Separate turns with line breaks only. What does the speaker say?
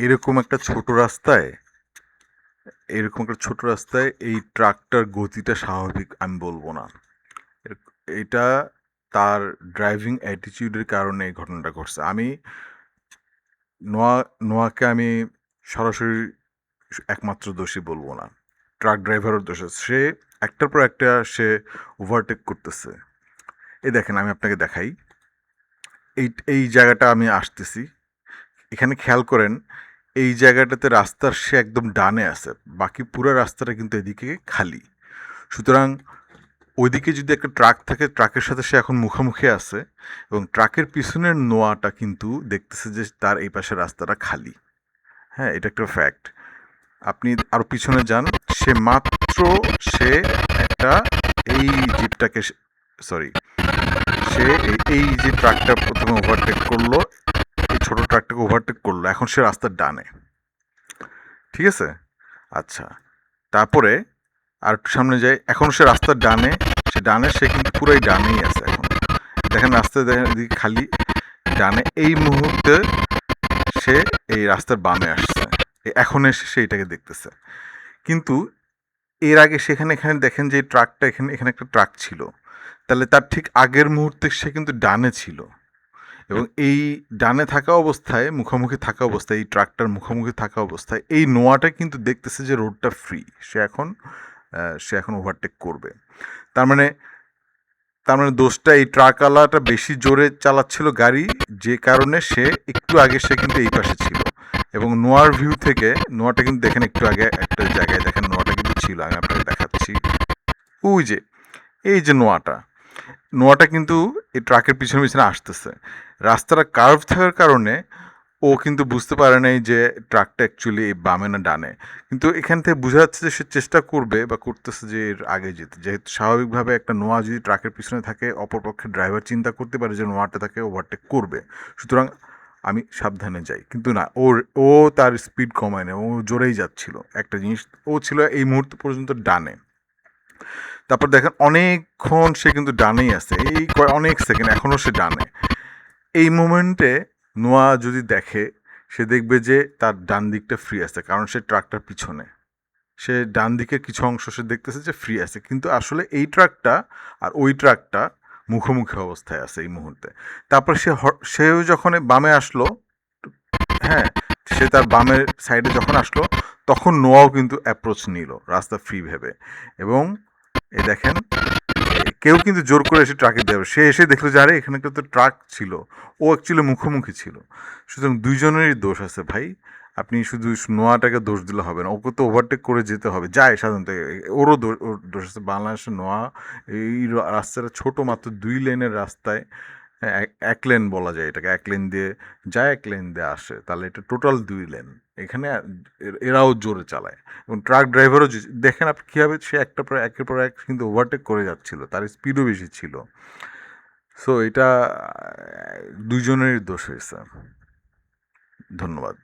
এরকম একটা ছোট রাস্তায় এই ট্রাকটার গতিটা স্বাভাবিক আমি বলবো না। এটা তার ড্রাইভিং অ্যাটিটিউডের কারণে এই ঘটনাটা ঘটছে। আমি নোয়াকে আমি সরাসরি একমাত্র দোষী বলবো না, ট্রাক ড্রাইভারের দোষ আছে। সে একটার পর একটা সে ওভারটেক করতেছে। এই দেখেন, আমি আপনাকে দেখাই। এই জায়গাটা আমি আসতেছি, এখানে খেয়াল করেন, এই জায়গাটাতে রাস্তার সে একদম ডানে আছে, বাকি পুরো রাস্তাটা কিন্তু এদিকে খালি। সুতরাং ওইদিকে যদি একটা ট্রাক থাকে, ট্রাকের সাথে সে এখন মুখোমুখি আছে, এবং ট্রাকের পিছনের নোয়াটা কিন্তু দেখতেছে যে তার এই পাশে রাস্তাটা খালি। হ্যাঁ, এটা একটা ফ্যাক্ট। আপনি আরও পিছনে যান, সে একটা এই জিপটাকে, সরি, সে এই যে ট্রাকটা প্রথমে ওভারটেক করলো, এই ছোট ট্রাকটাকে ওভারটেক করলো, এখন সে রাস্তার ডানে। ঠিক আছে, আচ্ছা। তারপরে আর একটু সামনে যাই, এখন সে রাস্তার ডানে, সে কিন্তু পুরাই ডানেই আছে এখন। দেখেন রাস্তায়, দেখেন এদিকে খালি, ডানে। এই মুহূর্তে সে এই রাস্তার বামে আসছে, এখন এসে সে এটাকে দেখতেছে। কিন্তু এর আগে এখানে দেখেন যে ট্রাকটা, এখানে একটা ট্রাক ছিল, তাহলে তার ঠিক আগের মুহূর্তে সে কিন্তু ডানে ছিল, এবং এই ডানে থাকা অবস্থায়, মুখোমুখি থাকা অবস্থায়, এই ট্রাকটার মুখোমুখি থাকা অবস্থায় এই নোয়াটা কিন্তু দেখতেছে যে রোডটা ফ্রি, সে এখন ওভারটেক করবে। তার মানে দোষটা এই ট্রাকওয়ালাটা বেশি জোরে চালাচ্ছিল গাড়ি, যে কারণে সে একটু আগে সে কিন্তু এই পাশে ছিল। এবং নোয়ার ভিউ থেকে, নোয়াটা কিন্তু দেখেন একটু আগে একটা জায়গায় দেখেন নোয়াটা কিন্তু ছিল, আমি আপনাকে দেখাচ্ছি। ওই যে, এই যে নোয়াটা কিন্তু এই ট্রাকের পিছনে পিছনে আসতেছে। রাস্তাটা কার্ভ থাকার কারণে ও কিন্তু বুঝতে পারে নাই যে ট্রাকটা অ্যাকচুয়ালি বামে না ডানে। কিন্তু এখান থেকে বোঝা যাচ্ছে যে সে চেষ্টা করবে বা করতেছে যে এর আগে যেতে, যেহেতু স্বাভাবিকভাবে একটা নোয়া যদি ট্রাকের পিছনে থাকে, অপরপক্ষে ড্রাইভার চিন্তা করতে পারে যে নোয়াটা তাকে ওভারটেক করবে, সুতরাং আমি সাবধানে যাই। কিন্তু না, ও তার স্পিড কমায় না, ও জোরেই যাচ্ছিল। একটা জিনিস, ও ছিল এই মুহূর্ত পর্যন্ত ডানে। তারপর দেখেন অনেকক্ষণ সে কিন্তু ডানেই আছে, এই অনেক সেকেন্ড এখনও সে ডানে। এই মোমেন্টে নোয়া যদি দেখে, সে দেখবে যে তার ডান দিকটা ফ্রি আছে, কারণ সে ট্রাকটার পিছনে, সে ডান দিকে কিছু অংশ সে দেখতেছে যে ফ্রি আছে, কিন্তু আসলে এই ট্রাকটা আর ওই ট্রাকটা মুখোমুখি অবস্থায় আছে এই মুহূর্তে। তারপর সেও যখন বামে আসলো, হ্যাঁ, সে তার বামের সাইডে যখন আসলো, তখন নোয়াও কিন্তু অ্যাপ্রোচ নিল রাস্তা ফ্রি ভেবে। এবং এই দেখেন, কেউ কিন্তু জোর করে এসে ট্রাকে দেবে, সে এসে দেখলো যে আরে এখানে তো ট্রাক ছিল, ও অ্যাকচুয়ালি মুখোমুখি ছিল। সুতরাং দুইজনেরই দোষ আছে ভাই। আপনি শুধু নোয়াটাকে দোষ দিলে হবে না, ওকে তো ওভারটেক করে যেতে হবে, যায় সাধারণত, ওর দোষ আছে। বাংলাদেশের নোয়া এই রাস্তাটা ছোট, মাত্র 2 লেনের রাস্তায়, হ্যাঁ, এক লেন বলা যায় এটাকে, এক লেন দিয়ে যায়, এক লেন দিয়ে আসে, তাহলে এটা টোটাল 2 লেন। এখানে এরাও জোরে চালায়, এবং ট্রাক ড্রাইভারও দেখেন আপনি কীভাবে সে একের পর এক কিন্তু ওভারটেক করে যাচ্ছিল, তার স্পিডও বেশি ছিল। সো এটা দুইজনেরই দোষ হয়েছে। ধন্যবাদ।